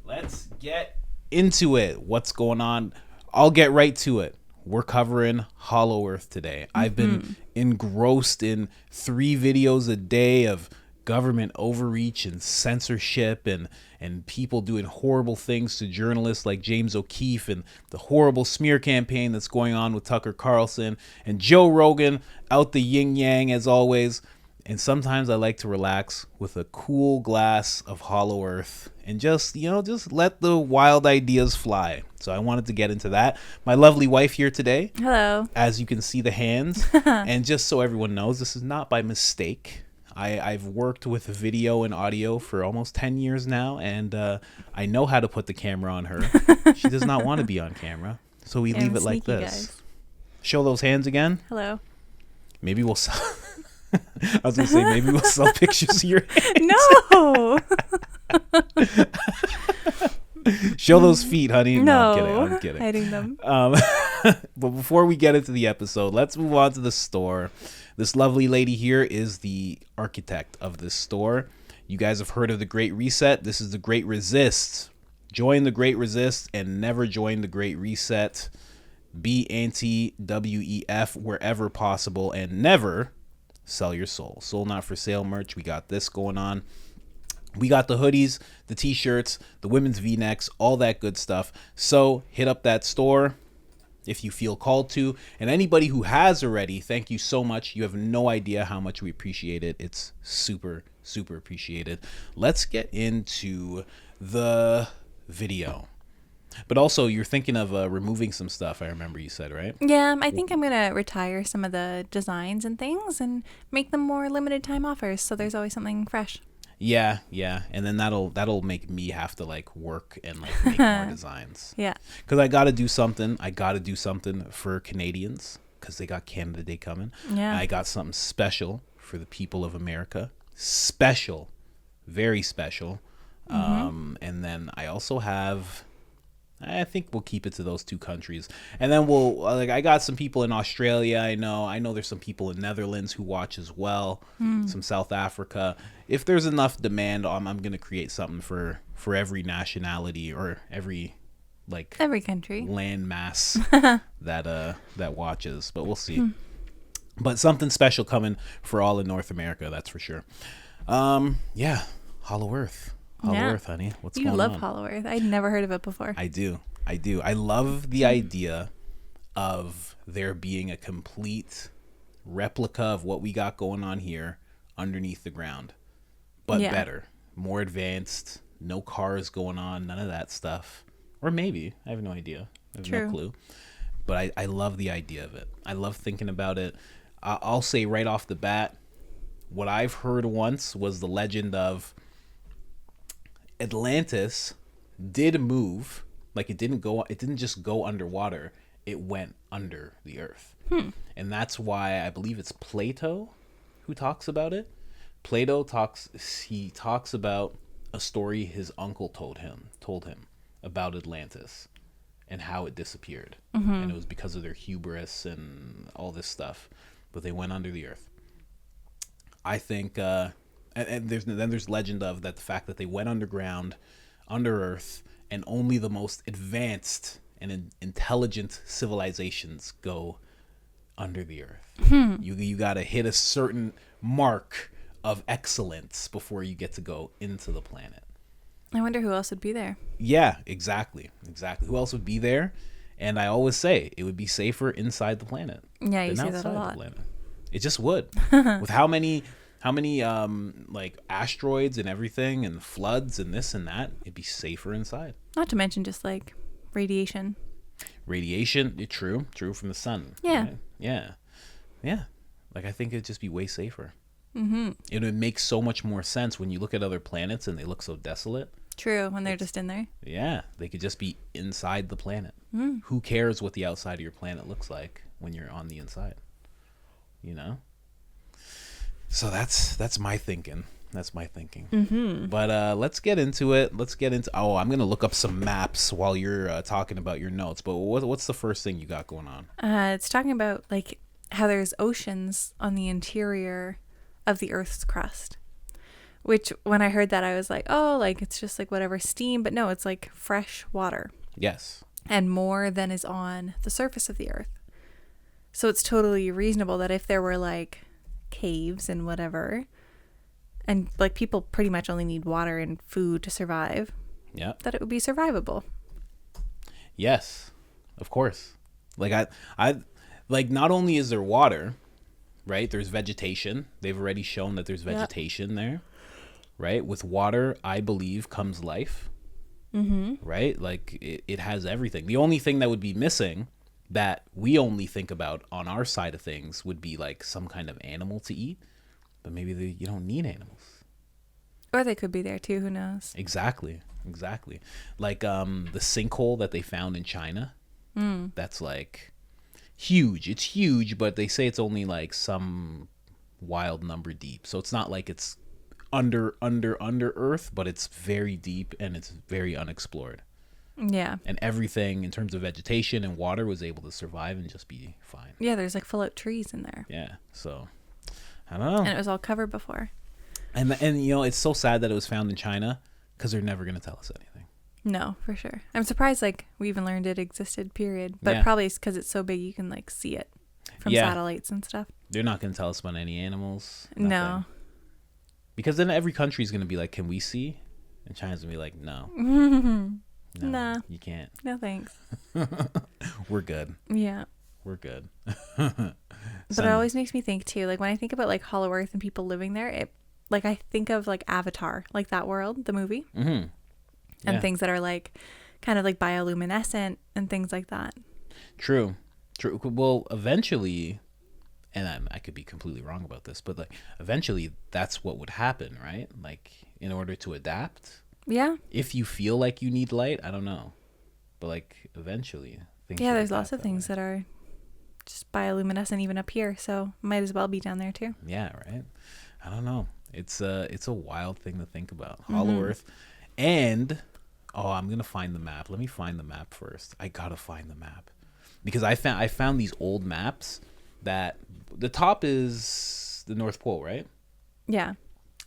Let's get into it. What's going on? I'll get right to it. We're covering Hollow Earth today. I've been engrossed in 3 videos a day of government overreach and censorship and people doing horrible things to journalists like James O'Keefe, and the horrible smear campaign that's going on with Tucker Carlson and Joe Rogan out the yin yang as always. And sometimes I like to relax with a cool glass of Hollow Earth and just let the wild ideas fly. So I wanted to get into that. My lovely wife here today. Hello. As you can see the hands. And just so everyone knows, this is not by mistake. I've worked with video and audio for almost 10 years now, and I know how to put the camera on her. She does not want to be on camera, so we leave it like this. Guys. Show those hands again. Hello. Maybe we'll sell... I was going to say, maybe we'll sell pictures of your hands. No! Show those feet, honey. No, I'm kidding. Hiding them. But before we get into the episode, let's move on to the store. This lovely lady here is the architect of this store. You guys have heard of the Great Reset. This is the Great Resist. Join the Great Resist and never join the Great Reset. Be anti-WEF wherever possible and never sell your soul. Soul not for sale merch. We got this going on. We got the hoodies, the t-shirts, the women's v-necks, all that good stuff. So hit up that store if you feel called to. And anybody who has already, thank you so much. You have no idea how much we appreciate it. It's super, super appreciated. Let's get into the video. But also, you're thinking of removing some stuff, I remember you said, right? Yeah, I think I'm going to retire some of the designs and things and make them more limited time offers, so there's always something fresh. Yeah. And then that'll make me have to like work and like make more designs. Yeah. Because I got to do something. I got to do something for Canadians because they got Canada Day coming. Yeah. I got something special for the people of America. Special. Very special. And then I also have... I think we'll keep it to those 2 countries. And then I got some people in Australia. I know there's some people in Netherlands who watch as well. Some South Africa. If there's enough demand, I'm going to create something for every nationality or every country land mass that watches, but we'll see. But something special coming for all in North America, that's for sure. Yeah, Hollow Earth. Hollow Earth, honey. What's going on? You love Hollow Earth. I'd never heard of it before. I do. I love the idea of there being a complete replica of what we got going on here underneath the ground, but better, more advanced, no cars going on, none of that stuff. Or maybe. I have no idea. I have no clue. But I love the idea of it. I love thinking about it. I'll say right off the bat, what I've heard once was the legend of Atlantis did move. Like it didn't just go underwater, it went under the earth. And that's why I believe it's Plato who talks about it. Plato talks about a story his uncle told him about Atlantis and how it disappeared. And it was because of their hubris and all this stuff, but they went under the earth. I think and there's legend of that, the fact that they went underground, under earth, and only the most advanced and intelligent civilizations go under the earth. You got to hit a certain mark of excellence before you get to go into the planet. I wonder who else would be there. Yeah, exactly. Who else would be there? And I always say it would be safer inside the planet. Yeah, you say that a lot. It just would. With how many like asteroids and everything and floods and this and that, it'd be safer inside. Not to mention just like radiation. True from the sun. Yeah. Right? Yeah. Like I think it'd just be way safer. It would make so much more sense when you look at other planets and they look so desolate. True, when they're just in there. Yeah, they could just be inside the planet. Who cares what the outside of your planet looks like when you're on the inside? So that's my thinking. But let's get into it. I'm gonna look up some maps while you're talking about your notes. But what's the first thing you got going on? It's talking about like how there's oceans on the interior of the Earth's crust, Which, when I heard that, I was like, oh, like it's just like whatever steam. But no, it's like fresh water. Yes. And more than is on the surface of the earth. So it's totally reasonable that if there were like caves and whatever, and like people pretty much only need water and food to survive, Yeah. that it would be survivable. Yes, of course. Like I like, not only is there water, right? There's vegetation. They've already shown that there's vegetation there, right? With water, I believe, comes life, right? Like it has everything. The only thing that would be missing that we only think about on our side of things would be like some kind of animal to eat, but maybe you don't need animals. Or they could be there too, who knows? Exactly. Like the sinkhole that they found in China, that's like huge. It's huge, but they say it's only like some wild number deep. So it's not like it's under earth, but it's very deep and it's very unexplored. Yeah. And everything in terms of vegetation and water was able to survive and just be fine. Yeah, there's like full out trees in there. Yeah. So I don't know. And it was all covered before. And you know, it's so sad that it was found in China because they're never going to tell us anything. No, for sure. I'm surprised like we even learned it existed, period. But Yeah. probably because it's so big you can like see it from satellites and stuff. They're not going to tell us about any animals. No. Nothing. Because then every country is going to be like, can we see? And China's going to be like, no. No, Nah. you can't. No thanks. We're good. Yeah. We're good. But it always makes me think too, like when I think about like Hollow Earth and people living there, it like I think of like Avatar, like that world, the movie. Mm-hmm. And things that are like kind of like bioluminescent and things like that. True. Well, eventually, and I could be completely wrong about this, but like eventually that's what would happen, right? Like in order to adapt. Yeah. If you feel like you need light, I don't know. But like eventually things Yeah, would there's adapt lots of that things way. that are just bioluminescent even up here, so might as well be down there too. Yeah, right. I don't know. It's a wild thing to think about. Hollow Earth. And I'm gonna find the map. Let me find the map first. I gotta find the map. Because I found these old maps that the top is the North Pole, right? Yeah.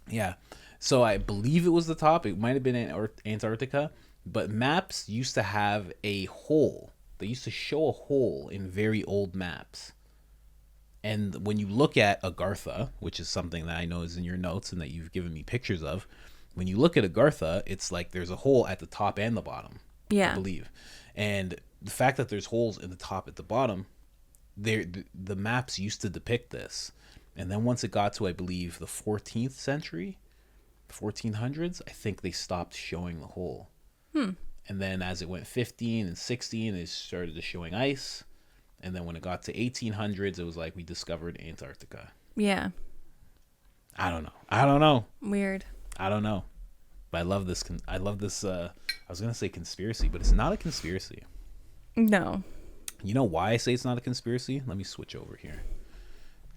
Yeah. So I believe it was the top. It might have been Antarctica, but maps used to have a hole. They used to show a hole in very old maps. And when you look at Agartha, which is something that I know is in your notes and that you've given me pictures of, when you look at Agartha, it's like there's a hole at the top and the bottom. Yeah. I believe. And the fact that there's holes in the top at the bottom, the maps used to depict this. And then once it got to, I believe, the 14th century, 1400s, I think they stopped showing the hole. And then as it went 15 and 16, they started to showing ice. And then when it got to 1800s, it was like we discovered Antarctica. Yeah. I don't know. Weird. I don't know. But I love this. I was going to say conspiracy, but it's not a conspiracy. No. You know why I say it's not a conspiracy? Let me switch over here.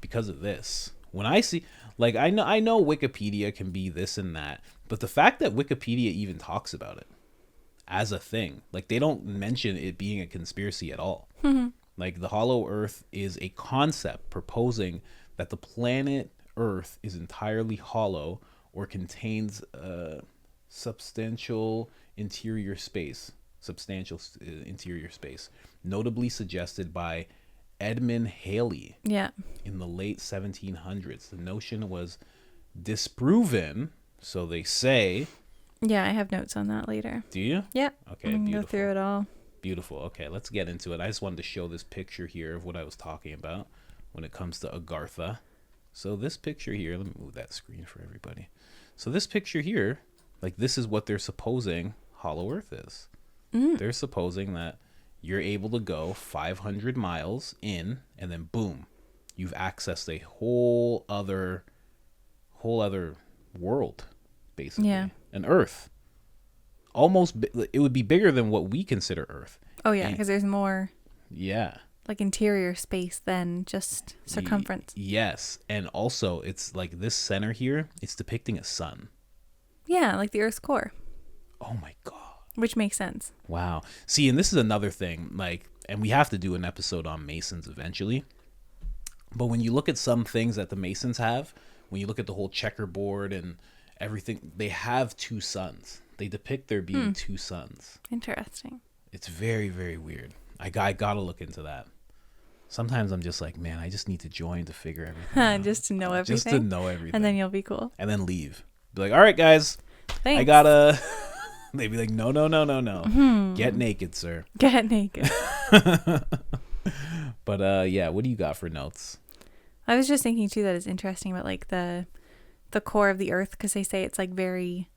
Because of this. When I see, like, I know Wikipedia can be this and that, but the fact that Wikipedia even talks about it as a thing, like, they don't mention it being a conspiracy at all. Like, the Hollow Earth is a concept proposing that the planet Earth is entirely hollow or contains substantial interior space, notably suggested by Edmond Halley Yeah. in the late 1700s. The notion was disproven, so they say. Yeah, I have notes on that later. Do you? Yeah. Okay, I'm gonna beautiful. go through it all. Beautiful. Okay, let's get into it. I just wanted to show this picture here of what I was talking about when it comes to Agartha. So this picture here, let me move that screen for everybody. So this picture here, like, this is what they're supposing Hollow Earth is. They're supposing that you're able to go 500 miles in, and then boom, you've accessed a whole other world, basically. Yeah. An Earth. Almost, it would be bigger than what we consider Earth. Oh yeah, because there's more Yeah. like interior space than just circumference. Yes, and also it's like this center here, it's depicting a sun. Yeah, like the Earth's core, Oh my god. which makes sense. Wow. See, and this is another thing, like, and we have to do an episode on Masons eventually. But when you look at some things that the Masons have, when you look at the whole checkerboard and everything. They have two suns. They depict there being two suns. Interesting. It's very, very weird. I gotta look into that. Sometimes I'm just like, man, I just need to join to figure everything out. Just to know everything. Just to know everything. And then you'll be cool. And then leave. Be like, all right, guys. Thanks. I gotta... They'd be like, no. Get naked, sir. Get naked. But yeah, what do you got for notes? I was just thinking too that it's interesting about like the core of the earth, because they say it's like very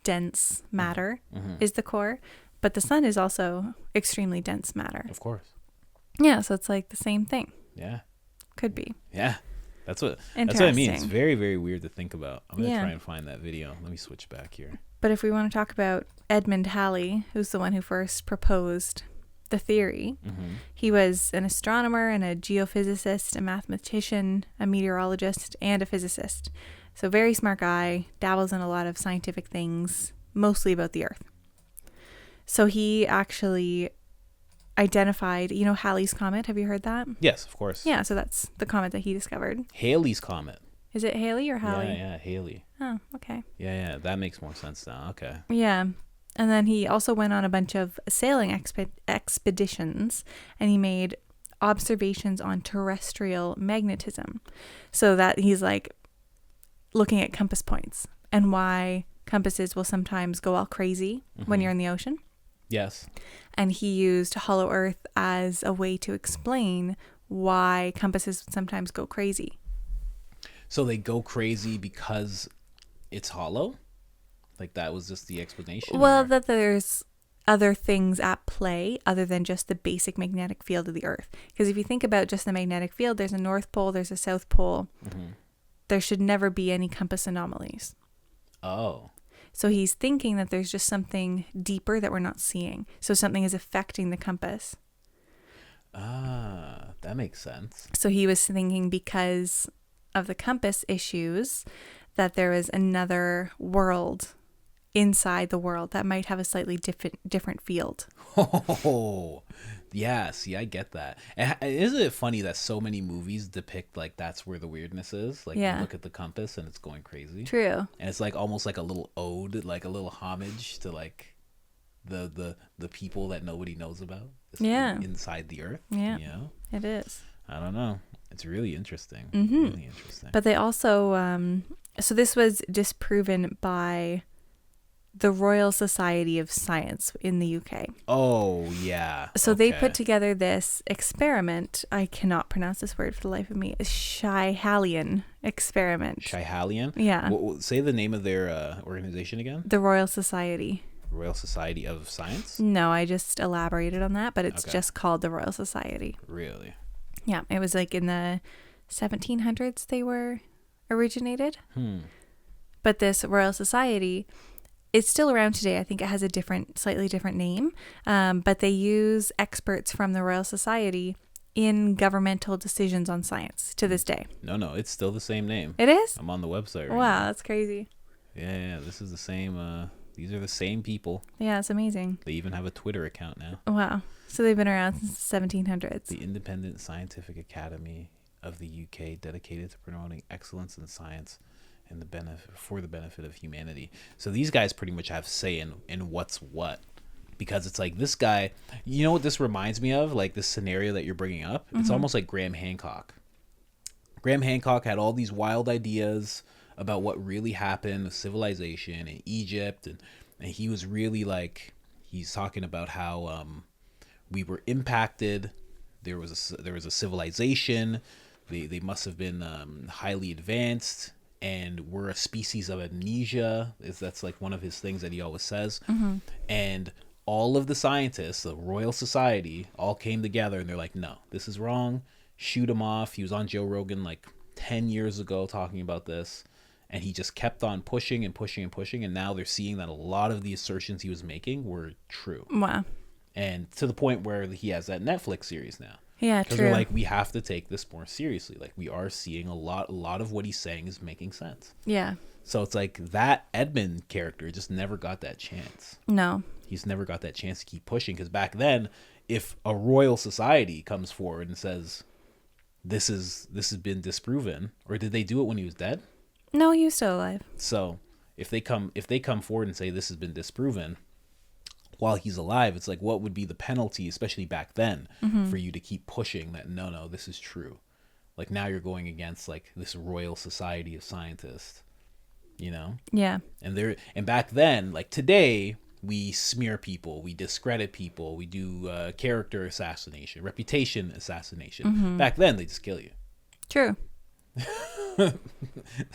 dense matter is the core, but the sun is also extremely dense matter. Of course. Yeah, so it's like the same thing. Yeah. Could be. Yeah. That's what I mean. It's very, very weird to think about. I'm going to try and find that video. Let me switch back here. But if we want to talk about Edmond Halley, who's the one who first proposed the theory, he was an astronomer and a geophysicist, a mathematician, a meteorologist, and a physicist. So very smart guy, dabbles in a lot of scientific things, mostly about the Earth. So he actually identified, Halley's Comet. Have you heard that? Yes, of course. Yeah, so that's the comet that he discovered. Halley's Comet. Is it Halley or Halley? Yeah, Halley. Oh, okay. Yeah, that makes more sense now. Okay. Yeah. And then he also went on a bunch of sailing expeditions, and he made observations on terrestrial magnetism. So that he's like looking at compass points and why compasses will sometimes go all crazy when you're in the ocean. Yes. And he used Hollow Earth as a way to explain why compasses sometimes go crazy. So they go crazy because it's hollow? Like that was just the explanation? Well, that there's other things at play other than just the basic magnetic field of the Earth. Because if you think about just the magnetic field, there's a North Pole, there's a South Pole. There should never be any compass anomalies. Oh. So he's thinking that there's just something deeper that we're not seeing. So something is affecting the compass. Ah, that makes sense. So he was thinking because of the compass issues that there is another world inside the world that might have a slightly different field. Oh, yeah. See, I get that. And isn't it funny that so many movies depict like that's where the weirdness is? Like you look at the compass and it's going crazy. True. And it's like almost like a little ode, like a little homage to like the people that nobody knows about. Inside the Earth. Yeah. You know? It is. I don't know. It's really interesting. Really interesting. But they also, so this was disproven by the Royal Society of Science in the UK. Oh, yeah. So they put together this experiment. I cannot pronounce this word for the life of me. Schiehallion experiment. Schiehallion? Yeah. Say the name of their organization again. The Royal Society. Royal Society of Science? No, I just elaborated on that, but it's just called the Royal Society. Really? Yeah, it was like in the 1700s they were originated. But this Royal Society, it's still around today. I think it has a slightly different name. But they use experts from the Royal Society in governmental decisions on science to this day. No, it's still the same name. It is? I'm on the website right Wow, now. that's crazy. Yeah, this is the same. These are the same people. Yeah, it's amazing. They even have a Twitter account now. Wow. So they've been around since the 1700s. The Independent Scientific Academy of the UK, dedicated to promoting excellence in science and for the benefit of humanity. So these guys pretty much have say in what's what, because it's like this guy. You know what this reminds me of? Like this scenario that you're bringing up. It's almost like Graham Hancock. Graham Hancock had all these wild ideas about what really happened with civilization in Egypt, and he was really like, he's talking about how we were impacted. There was a civilization. They must have been highly advanced, and we're a species of amnesia. That's like one of his things that he always says. And all of the scientists, the Royal Society, all came together and they're like, no, this is wrong. Shoot him off. He was on Joe Rogan like 10 years ago talking about this. And he just kept on pushing and pushing and pushing. And now they're seeing that a lot of the assertions he was making were true. Wow. And to the point where he has that Netflix series now. Yeah, because they're like, we have to take this more seriously. Like, we are seeing a lot of what he's saying is making sense. Yeah. So it's like that Edmond character just never got that chance. No. He's never got that chance to keep pushing. Because back then, if a Royal Society comes forward and says, this has been disproven, or did they do it when he was dead? No, he was still alive. So if they come forward and say this has been disproven while he's alive, it's like, what would be the penalty, especially back then, for you to keep pushing that no, this is true? Like, now you're going against like this Royal Society of Scientists, you know? Yeah. And back then, like today, we smear people, we discredit people, we do character assassination, reputation assassination. Back then, they just kill you. True.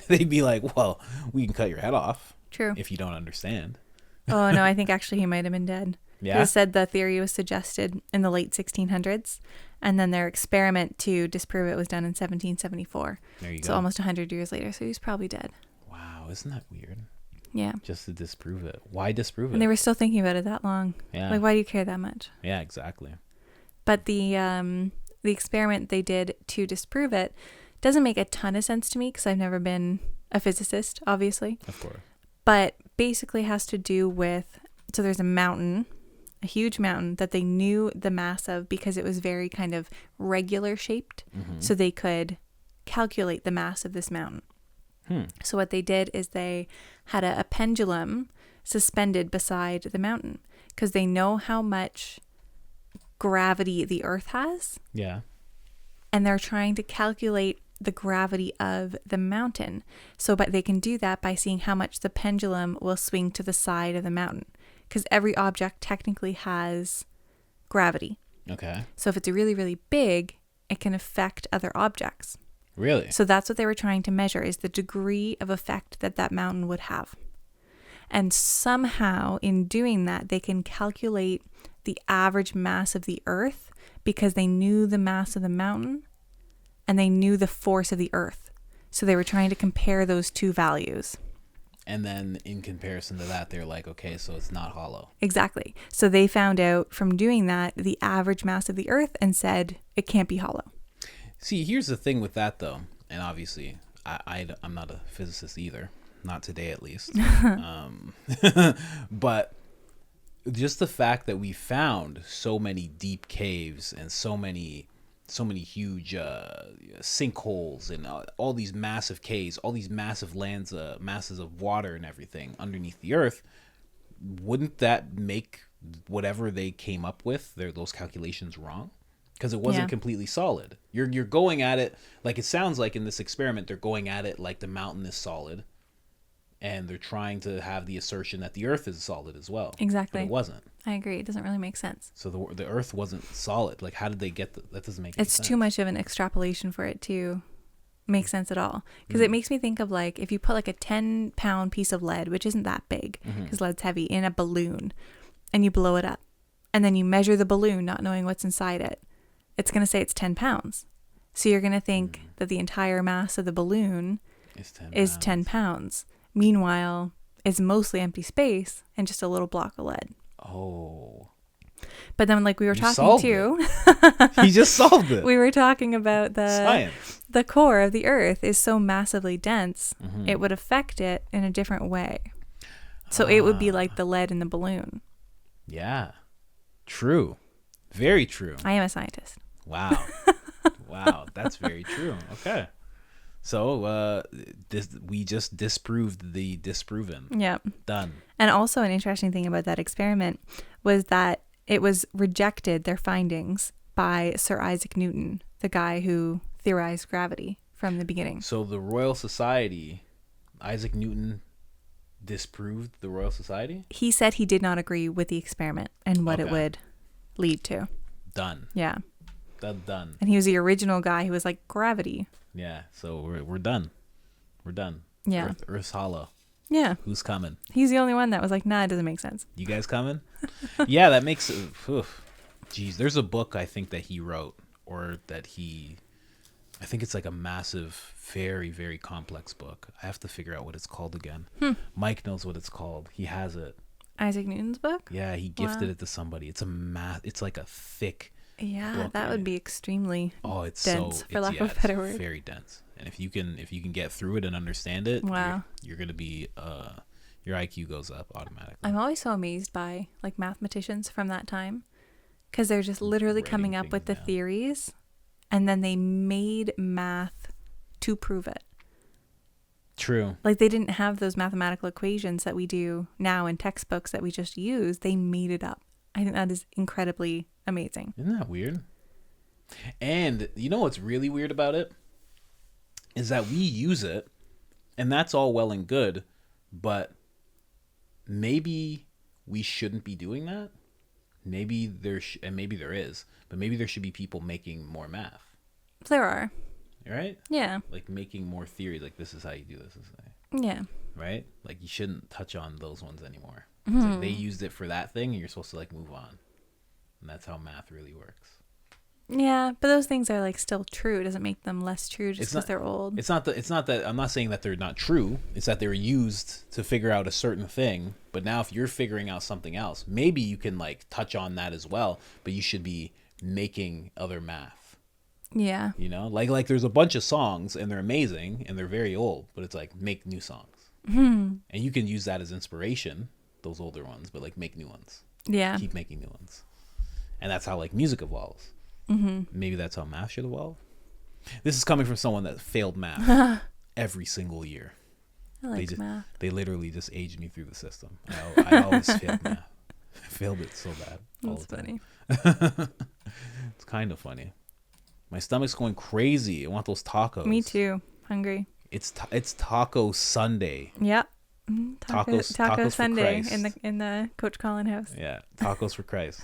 They'd be like, well, we can cut your head off. True. If you don't understand. Oh, no, I think actually he might have been dead. Yeah. It said the theory was suggested in the late 1600s, and then their experiment to disprove it was done in 1774. There you go. So almost 100 years later, so he's probably dead. Wow, isn't that weird? Yeah. Just to disprove it. Why disprove it? And they were still thinking about it that long. Yeah. Like, why do you care that much? Yeah, exactly. But the experiment they did to disprove it doesn't make a ton of sense to me because I've never been a physicist, obviously. Of course. But basically has to do with, so there's a mountain, a huge mountain that they knew the mass of because it was very kind of regular shaped. So they could calculate the mass of this mountain. So what they did is they had a pendulum suspended beside the mountain because they know how much gravity the earth has. Yeah. And they're trying to calculate the gravity of the mountain. But they can do that by seeing how much the pendulum will swing to the side of the mountain because every object technically has gravity. Okay. So if it's really, really big, it can affect other objects. Really? So that's what they were trying to measure, is the degree of effect that mountain would have. And somehow in doing that, they can calculate the average mass of the earth because they knew the mass of the mountain and they knew the force of the earth. So they were trying to compare those two values. And then in comparison to that, they're like, okay, so it's not hollow. Exactly. So they found out from doing that the average mass of the earth and said it can't be hollow. See, here's the thing with that, though. And obviously, I'm not a physicist either. Not today, at least. But just the fact that we found so many deep caves and so many huge sinkholes and all these massive caves, all these massive masses of water and everything underneath the earth, wouldn't that make whatever they came up with, those calculations, wrong? Because it wasn't completely solid. You're going at it, like it sounds like in this experiment, they're going at it like the mountain is solid. And they're trying to have the assertion that the earth is solid as well. Exactly. But it wasn't. I agree. It doesn't really make sense. So the earth wasn't solid. Like, how did they get that? Doesn't make any sense. It's too much of an extrapolation for it to make sense at all. Because it makes me think of like if you put like a 10-pound piece of lead, which isn't that big because lead's heavy, in a balloon and you blow it up and then you measure the balloon not knowing what's inside it, it's going to say it's 10 pounds. So you're going to think that the entire mass of the balloon is 10 pounds. Meanwhile, it's mostly empty space and just a little block of lead. Oh. But then, like we were talking too, he just solved it. We were talking about science. The core of the earth is so massively dense, it would affect it in a different way. So it would be like the lead in the balloon. Yeah. True. Very true. I am a scientist. Wow. Wow. That's very true. Okay. So we just disproved the disproven. Yeah. Done. And also an interesting thing about that experiment was that it was rejected, their findings, by Sir Isaac Newton, the guy who theorized gravity from the beginning. So the Royal Society, Isaac Newton disproved the Royal Society? He said he did not agree with the experiment and what it would lead to. Done. Yeah. Done. And he was the original guy who was like, gravity. Yeah, so we're done. We're done. Yeah. Earth's hollow. Yeah. Who's coming? He's the only one that was like, nah, it doesn't make sense. You guys coming? Yeah, that makes it. Geez, there's a book I think that he wrote, or that I think it's like a massive, very, very complex book. I have to figure out what it's called again. Mike knows what it's called. He has it. Isaac Newton's book? Yeah, he gifted it to somebody. It's like a thick. Yeah, that would be extremely it's dense, so, for lack of a better word. Very dense. And if you can get through it and understand it, wow, you're gonna be your IQ goes up automatically. I'm always so amazed by like mathematicians from that time, because they're just literally coming up with the theories, and then they made math to prove it. True. Like, they didn't have those mathematical equations that we do now in textbooks that we just use. They made it up. I think that is incredibly amazing. Isn't that weird? And you know what's really weird about it? Is that we use it, and that's all well and good, but maybe we shouldn't be doing that. Maybe and maybe there is, but maybe there should be people making more math. There are. Right? Yeah. Like making more theories, like this is how you do this. Yeah. Right? Like you shouldn't touch on those ones anymore. It's like they used it for that thing, and you're supposed to like move on. And that's how math really works. Yeah, but those things are like still true. It doesn't make them less true just because they're old. It's not that I'm not saying that they're not true. It's that they're used to figure out a certain thing. But now if you're figuring out something else, maybe you can like touch on that as well, but you should be making other math. Yeah. You know, like there's a bunch of songs and they're amazing and they're very old, but it's like make new songs. And you can use that as inspiration, those older ones, but like make new ones. Yeah. Keep making new ones. And that's how like music evolves. Maybe that's how math should evolve. This is coming from someone that failed math every single year. I like math. They literally just aged me through the system. I always failed math. I failed it so bad. That's funny. It's kind of funny. My stomach's going crazy. I want those tacos. Me too. Hungry. It's Taco Sunday. Yep. Taco Tacos Sunday for Christ. in the Coach Colin house. Yeah, tacos for Christ.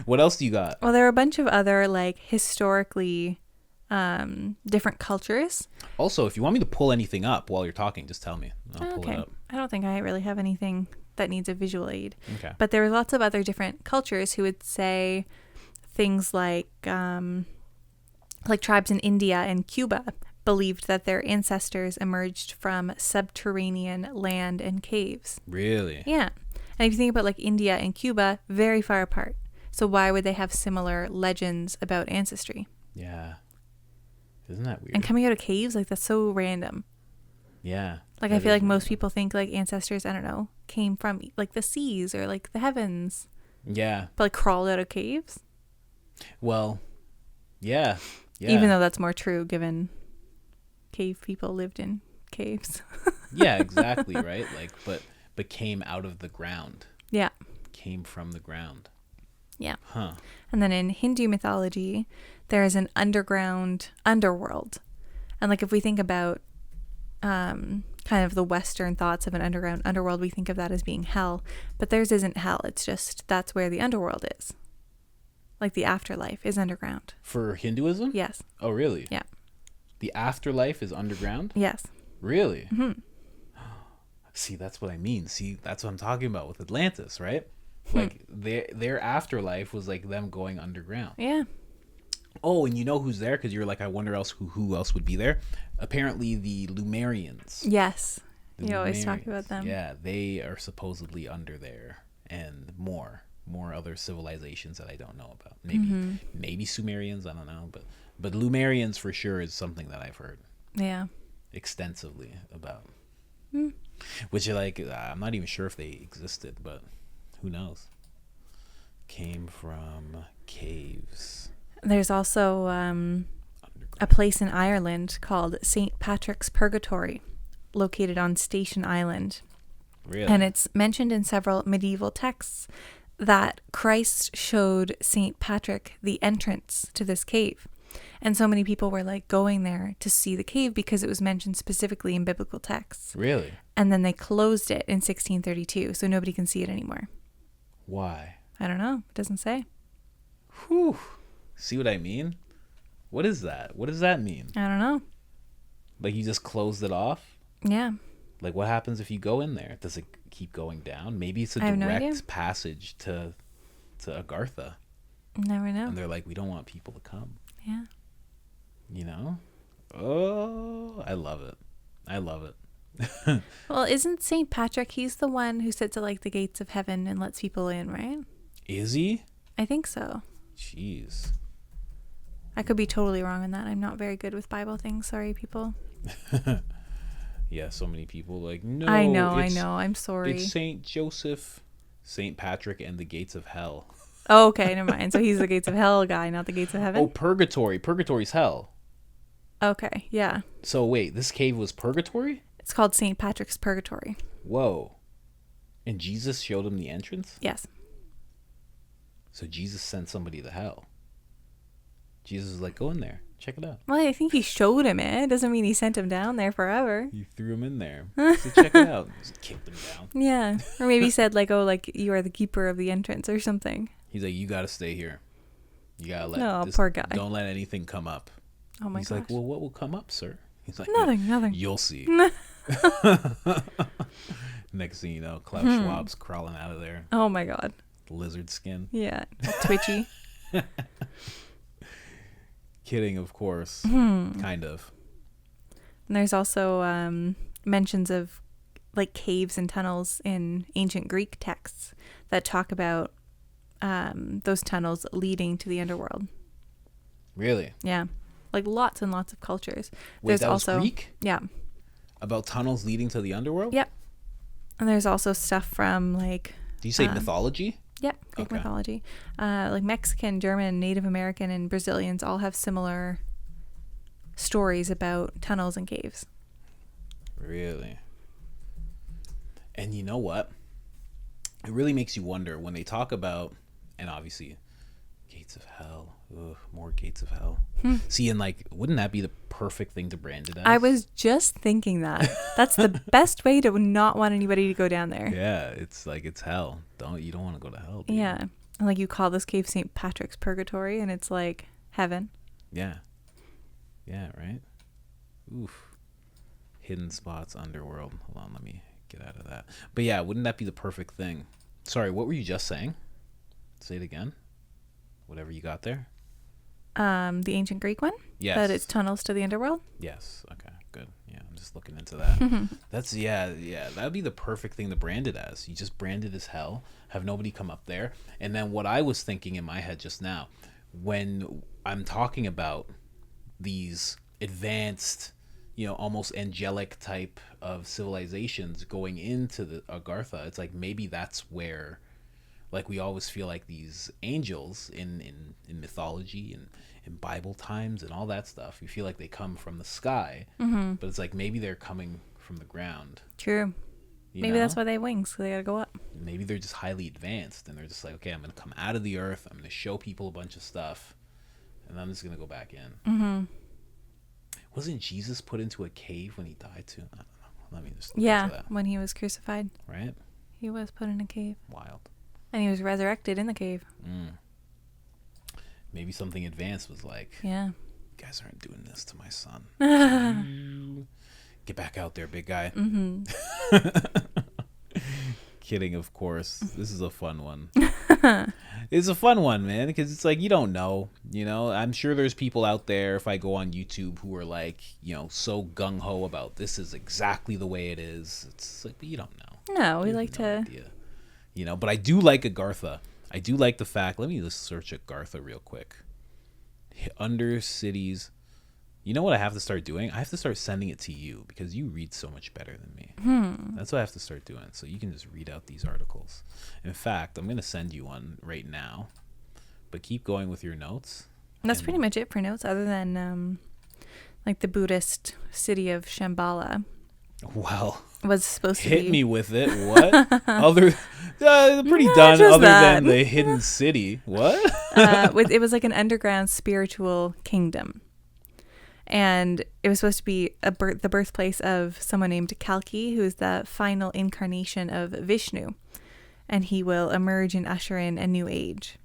What else do you got? Well, there are a bunch of other like historically different cultures. Also, if you want me to pull anything up while you're talking, just tell me. I'll pull it up. I don't think I really have anything that needs a visual aid. Okay. But there are lots of other different cultures who would say things like tribes in India and Cuba believed that their ancestors emerged from subterranean land and caves. Really? Yeah. And if you think about like India and Cuba, very far apart. So why would they have similar legends about ancestry? Yeah. Isn't that weird? And coming out of caves, like that's so random. Yeah. Like I feel like most people think like ancestors, I don't know, came from like the seas or like the heavens. Yeah. But like crawled out of caves. Well, yeah. Yeah. Even though that's more true given cave people lived in caves. Yeah, exactly, right? Like but came out of the ground. Yeah. Came from the ground. Yeah. Huh. And then in Hindu mythology, there is an underworld. And like if we think about kind of the Western thoughts of an underworld, we think of that as being hell. But theirs isn't hell. It's just that's where the underworld is. Like the afterlife is underground. For Hinduism? Yes. Oh, really? Yeah. The afterlife is underground? Yes. Really? Mm-hmm. See, that's what I mean. See, that's what I'm talking about with Atlantis, right? Like their afterlife was like them going underground. Yeah. Oh, and you know who's there? Because you're like, I wonder who else would be there. Apparently, the Lumerians. Yes. You always talk about them. Yeah, they are supposedly under there, and more other civilizations that I don't know about. Maybe Sumerians. I don't know, but Lumerians for sure is something that I've heard. Yeah. Extensively about. Which like I'm not even sure if they existed, but who knows? Came from caves. There's also a place in Ireland called St. Patrick's Purgatory, located on Station Island. Really? And it's mentioned in several medieval texts that Christ showed St. Patrick the entrance to this cave. And so many people were like going there to see the cave because it was mentioned specifically in biblical texts. Really? And then they closed it in 1632, so nobody can see it anymore. Why? I don't know. It doesn't say. Whew. See what I mean? What is that? What does that mean? I don't know. Like you just closed it off? Yeah. Like what happens if you go in there? Does it keep going down? Maybe it's a direct passage to Agartha. Never know. And they're like, we don't want people to come. Yeah. You know? Oh, I love it. I love it. Well, isn't St. Patrick, he's the one who sits at like the gates of heaven and lets people in, right? Is he? I think so. Jeez. I could be totally wrong on that. I'm not very good with Bible things. Sorry, people. Yeah, so many people like, no. I know. I'm sorry. It's St. Joseph, St. Patrick, and the gates of hell. Oh, okay, never mind. So he's the gates of hell guy, not the gates of heaven? Oh, purgatory. Purgatory's hell. Okay, yeah. So wait, this cave was purgatory? It's called St. Patrick's Purgatory. Whoa. And Jesus showed him the entrance? Yes. So Jesus sent somebody to hell. Jesus was like, go in there. Check it out. Well, I think he showed him it. It doesn't mean he sent him down there forever. He threw him in there. So check it out. Just kicked him down. Yeah. Or maybe he said, like, oh, like, you are the keeper of the entrance or something. He's like, you got to stay here. You got to let poor guy. Don't let anything come up. Oh, my He's gosh. like, well, what will come up, sir? He's like, Nothing. You'll see. Next thing you know, Klaus Schwab's crawling out of there. Oh, my God. Lizard skin. Yeah. Twitchy. Kidding, of course. Kind of. And there's also mentions of like caves and tunnels in ancient Greek texts that talk about those tunnels leading to the underworld. Really? Yeah. Like lots and lots of cultures. Wait, there's that also, was Greek? Yeah. About tunnels leading to the underworld? Yep. And there's also stuff from like... Do you say mythology? Yep, Greek mythology. Like Mexican, German, Native American, and Brazilians all have similar stories about tunnels and caves. Really? And you know what? It really makes you wonder when they talk about, and obviously, gates of hell. Ugh, more gates of hell. See, and like, wouldn't that be the perfect thing to brand it as? I was just thinking that. That's the best way to not want anybody to go down there. Yeah, it's like it's hell. You don't want to go to hell. Dude. Yeah. And like you call this cave St. Patrick's Purgatory and it's like heaven. Yeah. Yeah, right? Oof. Hidden spots, underworld. Hold on, let me get out of that. But yeah, wouldn't that be the perfect thing? Sorry, what were you just saying? Say it again. Whatever you got there. The ancient Greek one? Yes. That it's tunnels to the underworld? Yes. Okay, good. Yeah, I'm just looking into that. That's, yeah, that would be the perfect thing to brand it as. You just brand it as hell, have nobody come up there. And then what I was thinking in my head just now, when I'm talking about these advanced, almost angelic type of civilizations going into the Agartha, it's like maybe that's where, like, we always feel like these angels in mythology and in Bible times and all that stuff, you feel like they come from the sky, but it's like maybe they're coming from the ground. True. Maybe that's why they have wings, so they gotta go up. Maybe they're just highly advanced and they're just like, okay, I'm gonna come out of the earth, I'm gonna show people a bunch of stuff, and I'm just gonna go back in. Wasn't Jesus put into a cave when he died too? I don't know. Let me just look into that. When he was crucified. Right? He was put in a cave. Wild. And he was resurrected in the cave. Maybe something advanced was like, yeah, you guys aren't doing this to my son. Get back out there, big guy. Kidding, of course. This is a fun one. It's a fun one, man, because it's like you don't know. I'm sure there's people out there, if I go on YouTube, who are like, so gung-ho about this is exactly the way it is. It's like, but you don't know. No, we like to... idea. But I do like Agartha. I do like the fact, let me just search Agartha real quick. Under cities. You know what I have to start doing? I have to start sending it to you because you read so much better than me. That's what I have to start doing. So you can just read out these articles. In fact, I'm going to send you one right now. But keep going with your notes. That's pretty much it for notes, other than like the Buddhist city of Shambhala. Well, was supposed to be. Hit me with it. What? Pretty done. Other than the hidden city. What? It was like an underground spiritual kingdom, and it was supposed to be the birthplace of someone named Kalki, who is the final incarnation of Vishnu, and he will emerge and usher in a new age.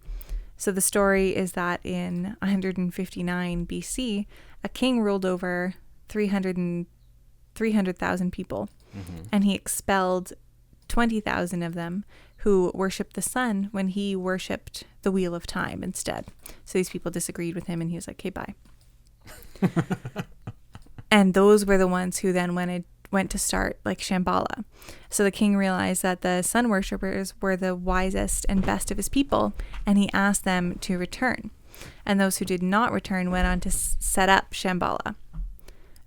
So the story is that in 159 BC, a king ruled over 300,000 people, and he expelled 20,000 of them who worshipped the sun when he worshipped the wheel of time instead. So these people disagreed with him, and he was like, okay, bye. And those were the ones who then went to start like Shambhala. So the king realized that the sun worshippers were the wisest and best of his people, and he asked them to return. And those who did not return went on to set up Shambhala.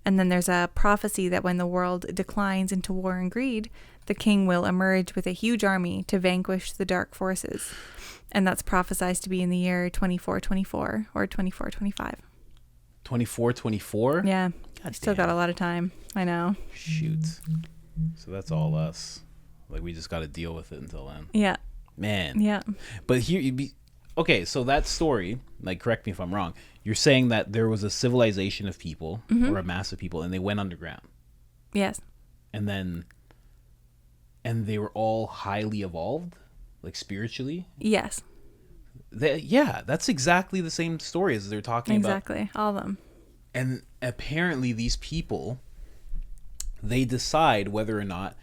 And then there's a prophecy that when the world declines into war and greed, the king will emerge with a huge army to vanquish the dark forces. And that's prophesied to be in the year 2424 or 2425. 24, 24? Yeah. God Still got damn. a lot of time. I know. Shoot. So that's all us. Like, we just got to deal with it until then. Yeah. Man. Yeah. But here you'd be okay. So that story, like, correct me if I'm wrong. You're saying that there was a civilization of people or a mass of people, and they went underground, Yes. and they were all highly evolved, like spiritually. Yes. Yeah, that's exactly the same story as they're talking about. Exactly. All of them. And apparently, these people, they decide whether or not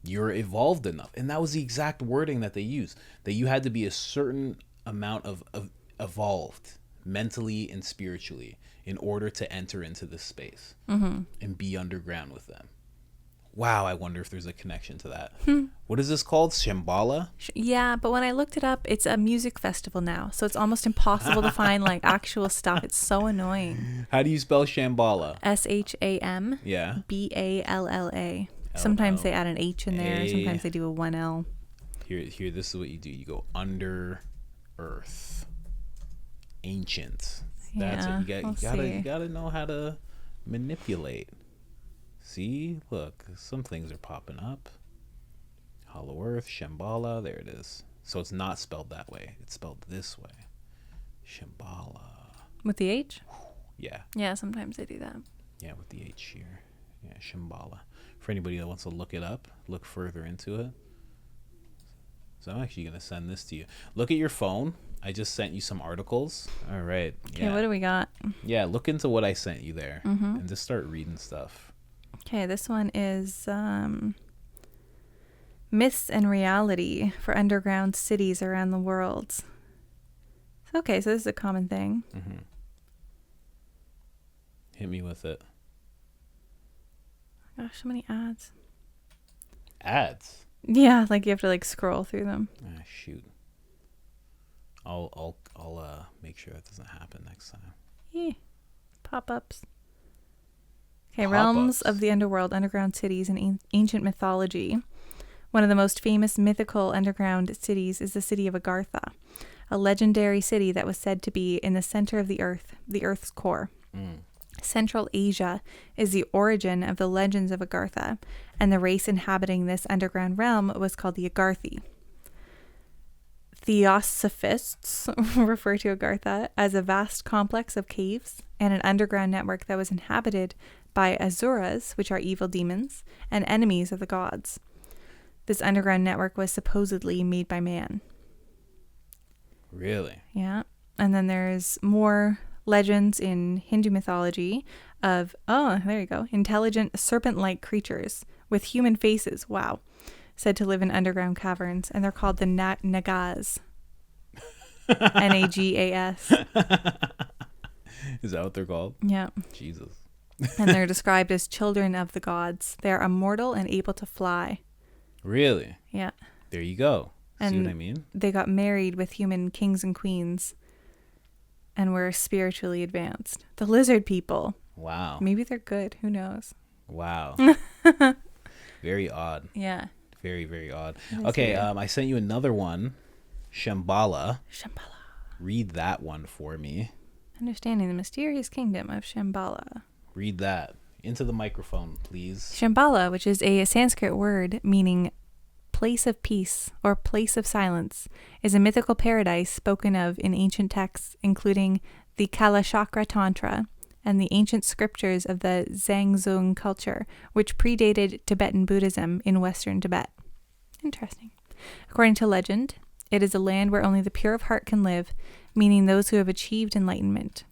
you're evolved enough, and that was the exact wording that they used, that you had to be a certain amount of evolved mentally and spiritually in order to enter into this space and be underground with them. Wow, I wonder if there's a connection to that. What is this called? Shambhala? Yeah, but when I looked it up, it's a music festival now, so it's almost impossible to find like actual stuff. It's so annoying. How do you spell Shambhala? Shamballa. Yeah. Sometimes they add an H in there. A. Sometimes they do a 1L. Here. This is what you do. You go under earth, ancient. That's Yeah, what you we'll got. see. You gotta know how to manipulate. See, look, some things are popping up. Hollow Earth, Shambhala. There it is. So it's not spelled that way. It's spelled this way. Shambhala. With the H? Yeah. Yeah, sometimes they do that. Yeah, with the H here. Yeah, Shambhala. For anybody that wants to look it up, look further into it. So I'm actually going to send this to you. Look at your phone. I just sent you some articles. All right. Okay, Yeah. what do we got? Yeah, look into what I sent you there and just start reading stuff. Okay, this one is myths and reality for underground cities around the world. Okay, so this is a common thing. Hit me with it. Gosh, so many ads. Ads? Yeah, like you have to like scroll through them. Ah, shoot. I'll make sure that doesn't happen next time. Yeah. Pop-ups. Okay, Pop-ups. realms of the underworld, underground cities in ancient mythology. One of the most famous mythical underground cities is the city of Agartha, a legendary city that was said to be in the center of the earth, the earth's core. Central Asia is the origin of the legends of Agartha, and the race inhabiting this underground realm was called the Agarthi. Theosophists refer to Agartha as a vast complex of caves and an underground network that was inhabited by asuras, which are evil demons, and enemies of the gods. This underground network was supposedly made by man. Really? Yeah. And then there's more legends in Hindu mythology of, there you go, intelligent serpent-like creatures with human faces, wow, said to live in underground caverns, and they're called the Nagas. Nagas. Is that what they're called? Yeah. Jesus. And they're described as children of the gods. They're immortal and able to fly. Really? Yeah. There you go. See And what I mean? they got married with human kings and queens and were spiritually advanced. The lizard people. Wow. Maybe they're good. Who knows? Wow. Very odd. Yeah. Very, very odd. That is Okay, weird. I sent you another one. Shambhala. Shambhala. Read that one for me. Understanding the mysterious kingdom of Shambhala. Read that. Into the microphone, please. Shambhala, which is a Sanskrit word meaning place of peace or place of silence, is a mythical paradise spoken of in ancient texts, including the Kalachakra Tantra and the ancient scriptures of the Zhangzhung culture, which predated Tibetan Buddhism in Western Tibet. Interesting. According to legend, it is a land where only the pure of heart can live, meaning those who have achieved enlightenment.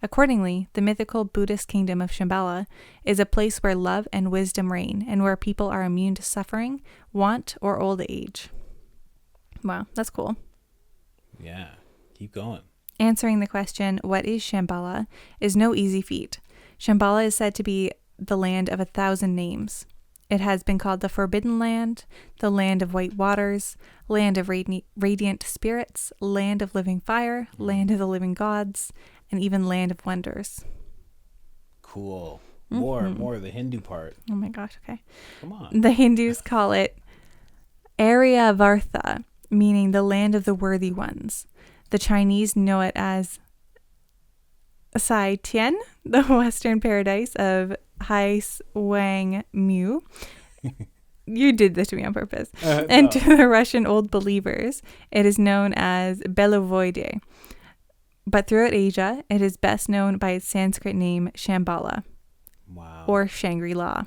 Accordingly, the mythical Buddhist kingdom of Shambhala is a place where love and wisdom reign and where people are immune to suffering, want, or old age. Wow, that's cool. Yeah. Keep going. Answering the question, what is Shambhala, is no easy feat. Shambhala is said to be the land of 1,000 names. It has been called the Forbidden Land, the Land of White Waters, Land of Radiant Spirits, Land of Living Fire, Land of the Living Gods, and even Land of Wonders. Cool. More the Hindu part. Oh my gosh, okay. Come on. The Hindus call it Aryavartha, meaning the land of the worthy ones. The Chinese know it as Sai Tien, the western paradise of Hai Wang Mu. You did this to me on purpose. And to the Russian old believers, it is known as Belovoide. But throughout Asia, it is best known by its Sanskrit name Shambhala. Wow. Or Shangri-La.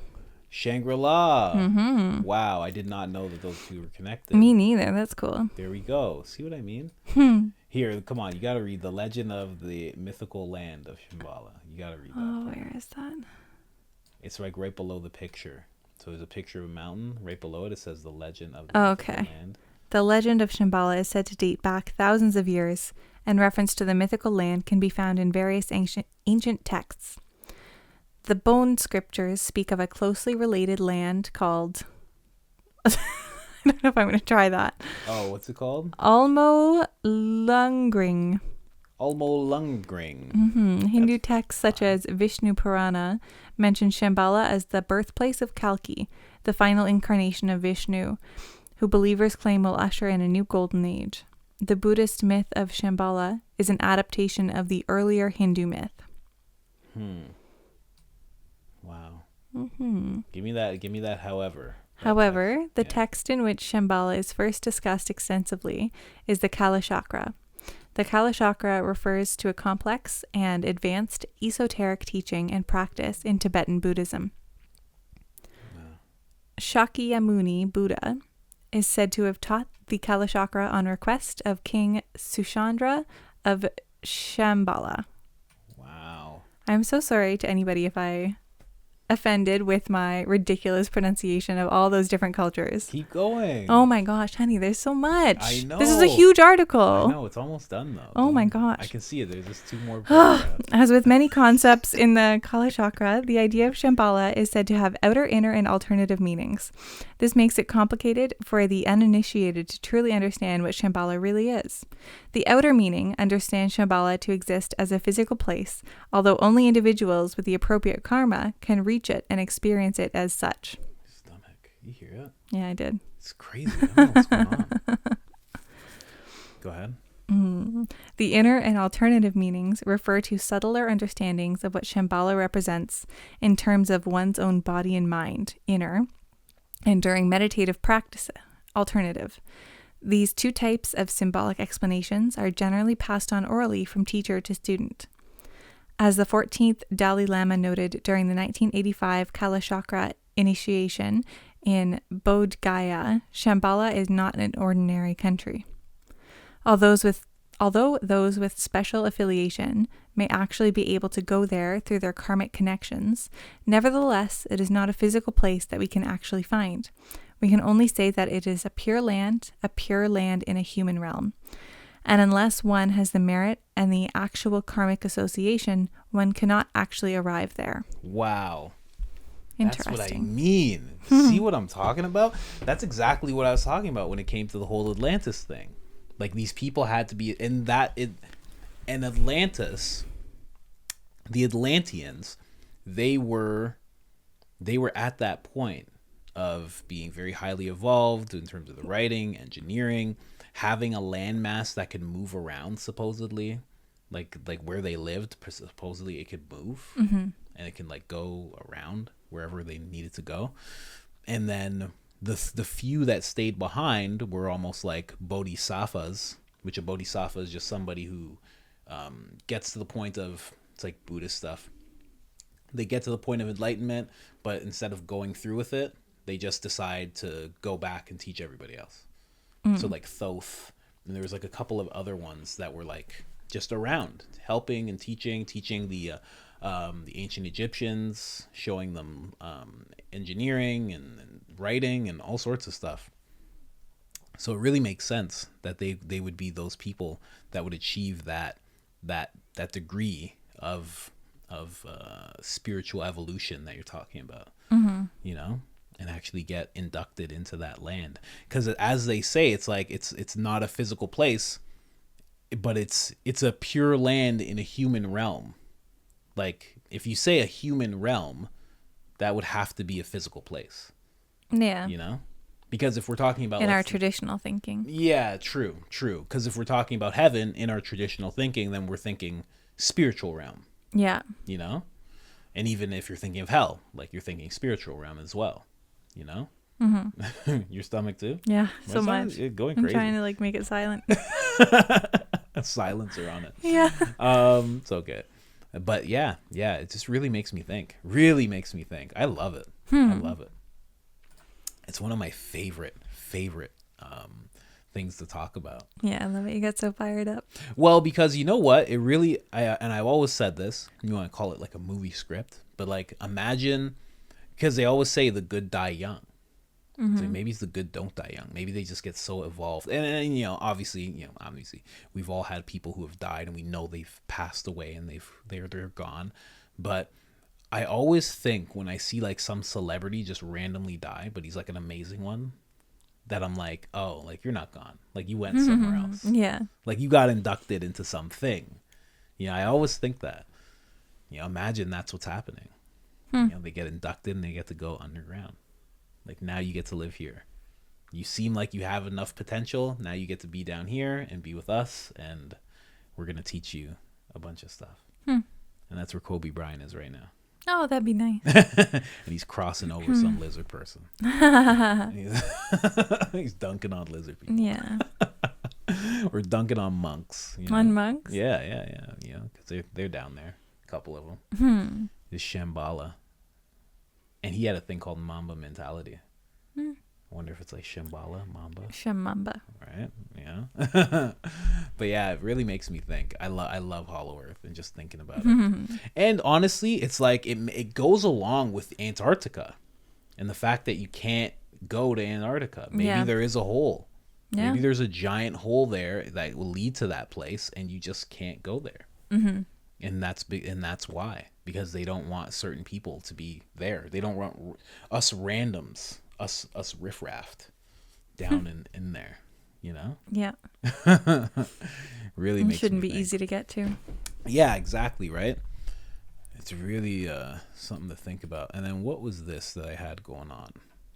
Shangri-La. Mm-hmm. Wow, I did not know that those two were connected. Me neither. That's cool. There we go. See what I mean? Here, come on. You got to read The Legend of the Mythical Land of Shambhala. You got to read that. Oh, where is that? It's like right below the picture. So there's a picture of a mountain. Right below it, it says The Legend of the Mythical Land. The legend of Shambhala is said to date back thousands of years, and reference to the mythical land can be found in various ancient texts. The bone scriptures speak of a closely related land called... I don't know if I'm going to try that. Oh, what's it called? Almo Lungring. Hindu texts such as Vishnu Purana mention Shambhala as the birthplace of Kalki, the final incarnation of Vishnu, who believers claim will usher in a new golden age. The Buddhist myth of Shambhala is an adaptation of the earlier Hindu myth. Wow. Give me that, however. However, the text in which Shambhala is first discussed extensively is the Kalachakra. The Kalachakra refers to a complex and advanced esoteric teaching and practice in Tibetan Buddhism. Shakyamuni Buddha is said to have taught the Kalachakra on request of King Suchandra of Shambhala. Wow. I'm so sorry to anybody if I offended with my ridiculous pronunciation of all those different cultures. Keep going. Oh my gosh, honey, there's so much. I know. This is a huge article. I know, it's almost done though. Oh my gosh. I can see it. There's just 2 more paragraphs. As with many concepts in the Kalachakra, the idea of Shambhala is said to have outer, inner, and alternative meanings. This makes it complicated for the uninitiated to truly understand what Shambhala really is. The outer meaning understands Shambhala to exist as a physical place, although only individuals with the appropriate karma can reach it and experience it as such. Stomach. You hear it? Yeah, I did. It's crazy. I don't know what's going on. Go ahead. The inner and alternative meanings refer to subtler understandings of what Shambhala represents in terms of one's own body and mind, inner, and during meditative practice, alternative. These 2 types of symbolic explanations are generally passed on orally from teacher to student. As the 14th Dalai Lama noted during the 1985 Kalachakra initiation in Bodh Gaya, Shambhala is not an ordinary country. Although those with special affiliation may actually be able to go there through their karmic connections, nevertheless, it is not a physical place that we can actually find. We can only say that it is a pure land in a human realm. And unless one has the merit and the actual karmic association, one cannot actually arrive there. Wow. Interesting. That's what I mean. See what I'm talking about? That's exactly what I was talking about when it came to the whole Atlantis thing. Like, these people had to be and Atlantis, the Atlanteans, they were at that point of being very highly evolved in terms of the writing, engineering, having a landmass that could move around, supposedly, like where they lived, supposedly it could move, and it can like go around wherever they needed to go. And then the few that stayed behind were almost like bodhisattvas, which a bodhisattva is just somebody who gets to the point of, it's like Buddhist stuff. They get to the point of enlightenment, but instead of going through with it, they just decide to go back and teach everybody else. So like Thoth, and there was like a couple of other ones that were like just around, helping and teaching the ancient Egyptians, showing them engineering and writing and all sorts of stuff. So it really makes sense that they would be those people that would achieve that degree of spiritual evolution that you're talking about, you know, and actually get inducted into that land. Because as they say, it's like it's not a physical place, but it's a pure land in a human realm. Like, if you say a human realm, that would have to be a physical place. Yeah. You know? Because if we're talking about... In our traditional thinking. Yeah, true. Because if we're talking about heaven in our traditional thinking, then we're thinking spiritual realm. Yeah. you know? And even if you're thinking of hell, like you're thinking spiritual realm as well, you know? Mm-hmm. Your stomach too? Yeah, My so stomach's much. going I'm crazy. trying to like make it silent. A silencer on it. Yeah. It's okay. But yeah, it just really makes me think. Really makes me think. I love it. I love it. It's one of my favorite things to talk about. Yeah, I love it. You got so fired up. Well, because you know what? It really, and I've always said this, you want to call it like a movie script, but like imagine, because they always say the good die young. So maybe it's the good don't die young. Maybe they just get so evolved. And you know, obviously, we've all had people who have died and we know they've passed away and they're gone. But I always think when I see like some celebrity just randomly die, but he's like an amazing one, that I'm like, oh, like you're not gone. Like you went somewhere else. Yeah. Like you got inducted into something. I always think that. Imagine that's what's happening. They get inducted and they get to go underground. Like now you get to live here. You seem like you have enough potential. Now you get to be down here and be with us, and we're going to teach you a bunch of stuff. And that's where Kobe Bryant is right now. Oh, that'd be nice. And he's crossing over some lizard person. He's dunking on lizard people. Yeah. Or dunking on monks. On monks? Yeah. Because they're down there. A couple of them. This Shambhala. And he had a thing called Mamba mentality. I wonder if it's like Shambhala, Mamba. Shamamba. Right? Yeah. But yeah, it really makes me think. I love Hollow Earth and just thinking about it. And honestly, it's like it goes along with Antarctica and the fact that you can't go to Antarctica. Maybe there is a hole. Yeah. Maybe there's a giant hole there that will lead to that place and you just can't go there. And that's big, and that's why, because they don't want certain people to be there. They don't want us randoms, us riffraff down in there, Yeah. Really It makes shouldn't me be think. easy to get to. Yeah, exactly, right? It's really something to think about. And then what was this that I had going on?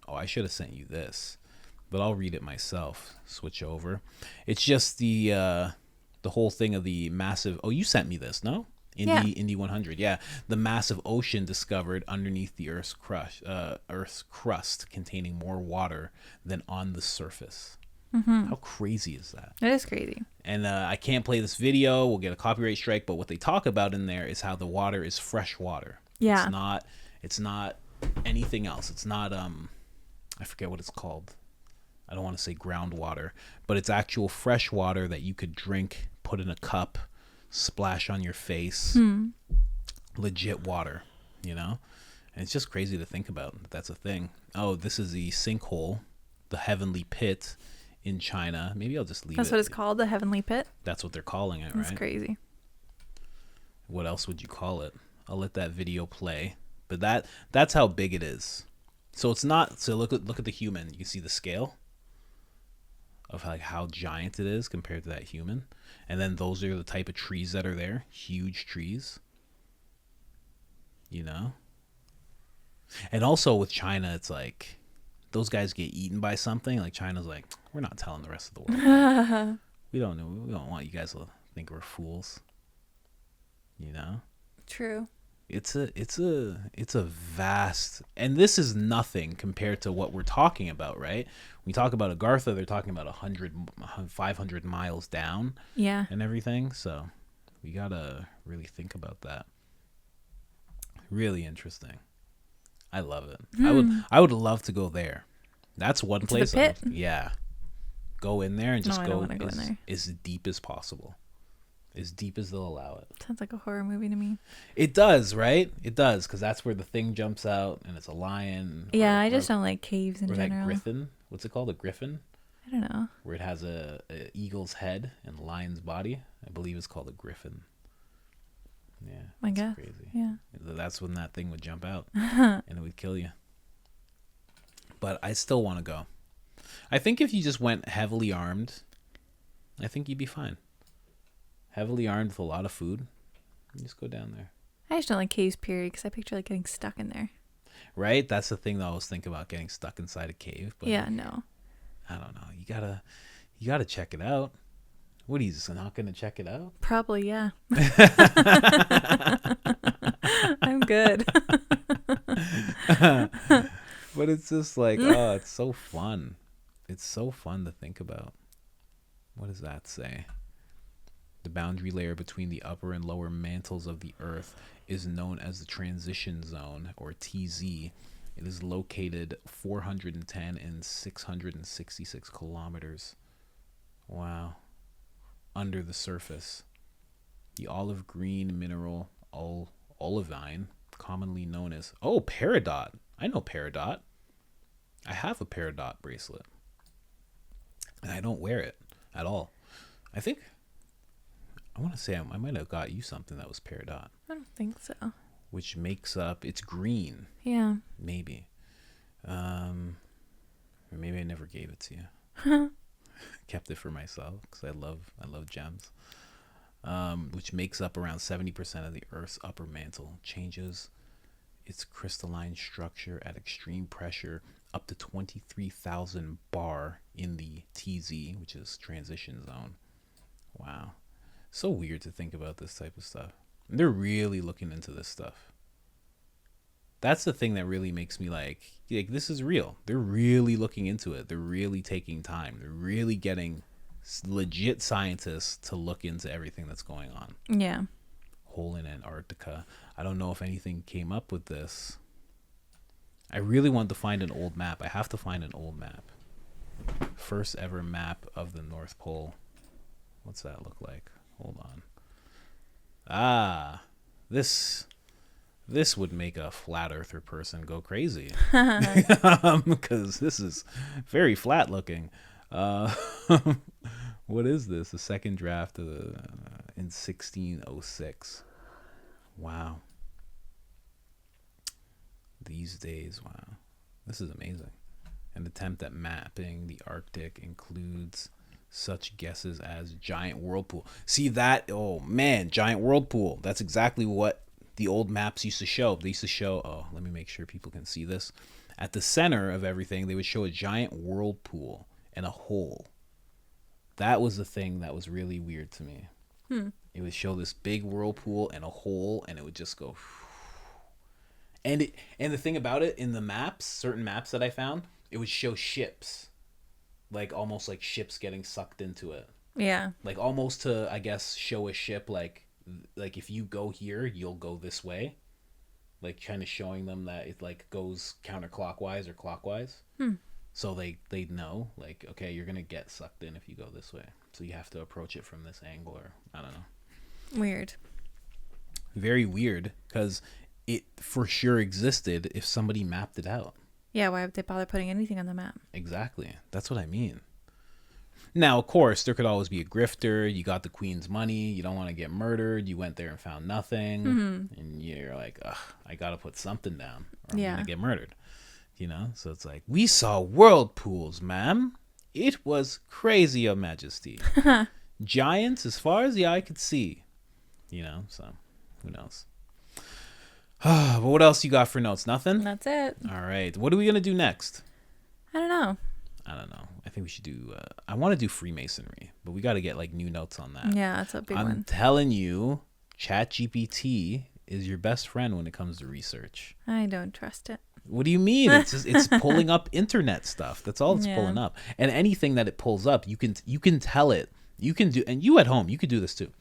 Oh, I should have sent you this, but I'll read it myself. Switch over. It's just the whole thing of the massive. Oh, you sent me this, no? Indy 100. Yeah, the massive ocean discovered underneath the Earth's crust, containing more water than on the surface. How crazy is that? It is crazy. And I can't play this video. We'll get a copyright strike. But what they talk about in there is how the water is fresh water. Yeah. It's not anything else. It's not I forget what it's called. I don't want to say groundwater, but it's actual fresh water that you could drink, put in a cup, splash on your face. Legit water, And it's just crazy to think about that that's a thing. Oh, this is the sinkhole, the heavenly pit in China. Maybe I'll just leave That's what it's called, the Heavenly Pit? That's what they're calling it, right? That's crazy. What else would you call it? I'll let that video play. But that's how big it is. So it's not. So look at the human. You can see the scale of like how giant it is compared to that human. And then those are the type of trees that are there. Huge trees. And also with China, it's like those guys get eaten by something. Like China's like, we're not telling the rest of the world. We don't know. We don't want you guys to think we're fools. True. It's a vast, and this is nothing compared to what we're talking about, right? When we talk about Agartha, they're talking about 500 miles down, Yeah. and everything. So we gotta really think about that. Really interesting. I love it. I would love to go there. That's one place. the pit? Yeah. Go in there and just I don't wanna go in there. as deep as possible. As deep as they'll allow it. Sounds like a horror movie to me. It does, right? It does, because that's where the thing jumps out and it's a lion. Yeah, I just don't like caves in or general. that griffin. What's it called? A griffin? I don't know. Where it has a eagle's head and a lion's body. I believe it's called a griffin. Yeah. I that's guess. Crazy. Yeah. That's when that thing would jump out and it would kill you. But I still want to go. I think if you just went heavily armed, I think you'd be fine. Heavily armed with a lot of food, you just go down there. I just don't like caves, period, because I picture like getting stuck in there. Right? That's the thing that I always think about, getting stuck inside a cave. But yeah, no. I don't know. You gotta check it out. What, he's not going to check it out? Probably, yeah. I'm good. But it's just like, oh, it's so fun. It's so fun to think about. What does that say? The boundary layer between the upper and lower mantles of the Earth is known as the transition zone, or TZ. It is located 410 and 666 kilometers. Wow. Under the surface. The olive green mineral olivine, commonly known as... Oh, peridot. I know peridot. I have a peridot bracelet. And I don't wear it at all. I think... I want to say I might have got you something that was peridot. I don't think so. Which makes up... It's green. Yeah. Maybe. Or maybe I never gave it to you. Kept it for myself because I love gems. Which makes up around 70% of the Earth's upper mantle. Changes its crystalline structure at extreme pressure up to 23,000 bar in the TZ, which is transition zone. Wow. So weird to think about this type of stuff. And they're really looking into this stuff. That's the thing that really makes me like this is real. They're really looking into it. They're really taking time. They're really getting legit scientists to look into everything that's going on. Yeah. Hole in Antarctica. I don't know if anything came up with this. I really want to find an old map. I have to find an old map. First ever map of the North Pole. What's that look like? Hold on. Ah, this would make a flat earther person go crazy. Because this is very flat looking. What is this? The second draft of in 1606. Wow. These days, wow. This is amazing. An attempt at mapping the Arctic includes such guesses as giant whirlpool. See that? Oh man, giant whirlpool. That's exactly what the old maps used to show. They used to show, oh, let me make sure people can see this. At the center of everything, they would show a giant whirlpool and a hole. That was the thing that was really weird to me. It would show this big whirlpool and a hole, and it would just go. And the thing about it, in the maps, certain maps that I found, it would show ships. Like almost like ships getting sucked into it. Yeah. Like almost to, I guess, show a ship like if you go here, you'll go this way. Like kind of showing them that it like goes counterclockwise or clockwise. So they know like, okay, you're going to get sucked in if you go this way. So you have to approach it from this angle, or I don't know. Weird. Very weird, because it for sure existed if somebody mapped it out. Yeah, why would they bother putting anything on the map? Exactly. That's what I mean. Now, of course, there could always be a grifter. You got the queen's money. You don't want to get murdered. You went there and found nothing. And you're like, ugh, I got to put something down or I'm going to get murdered. You know? So it's like, we saw whirlpools, ma'am. It was crazy, Your Majesty. Giants as far as the eye could see. You know? So, who knows? But what else you got for notes? Nothing? That's it. All right. What are we going to do next? I don't know. I think we should do... I want to do Freemasonry, but we got to get like new notes on that. Yeah, that's a big one. I'm telling you, ChatGPT is your best friend when it comes to research. I don't trust it. What do you mean? It's pulling up internet stuff. That's all it's pulling up. And anything that it pulls up, you can tell it. You can do, and you at home, you could do this too.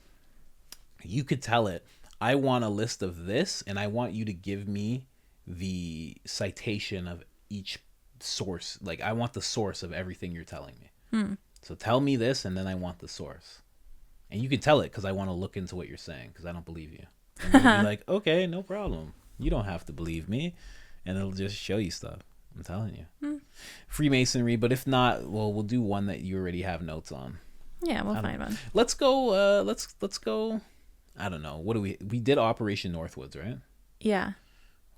You could tell it, I want a list of this, and I want you to give me the citation of each source. Like, I want the source of everything you're telling me. So tell me this, and then I want the source. And you can tell it because I want to look into what you're saying, because I don't believe you. And you'll be like, okay, no problem. You don't have to believe me. And it'll just show you stuff. I'm telling you. Freemasonry, but if not, well, we'll do one that you already have notes on. Yeah, we'll find one. Let's go. Let's go. I don't know. What do we did Operation Northwoods, right? Yeah.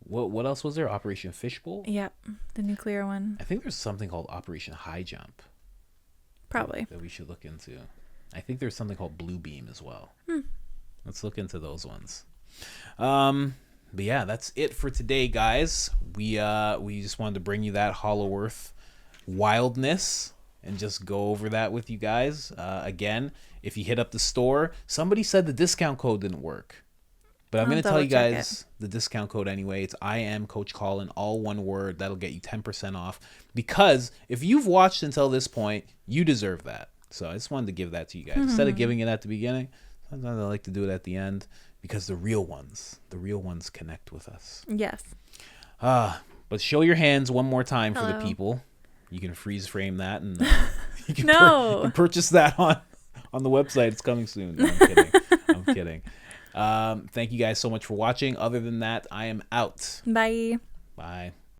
What else was there? Operation Fishbowl? Yep. The nuclear one. I think there's something called Operation High Jump. Probably. That we should look into. I think there's something called Blue Beam as well. Let's look into those ones. But yeah, that's it for today, guys. We just wanted to bring you that Hollow Earth wildness and just go over that with you guys. Again, if you hit up the store, somebody said the discount code didn't work. But I'm going to tell you guys the discount code anyway. It's I am Coach Colin, all one word. That'll get you 10% off. Because if you've watched until this point, you deserve that. So I just wanted to give that to you guys. Instead of giving it at the beginning, sometimes I like to do it at the end because the real ones connect with us. Yes. But show your hands one more time for the people. You can freeze frame that and you can, you can purchase that on the website. It's coming soon. No, I'm kidding. I'm kidding. Thank you guys so much for watching. Other than that, I am out. Bye. Bye.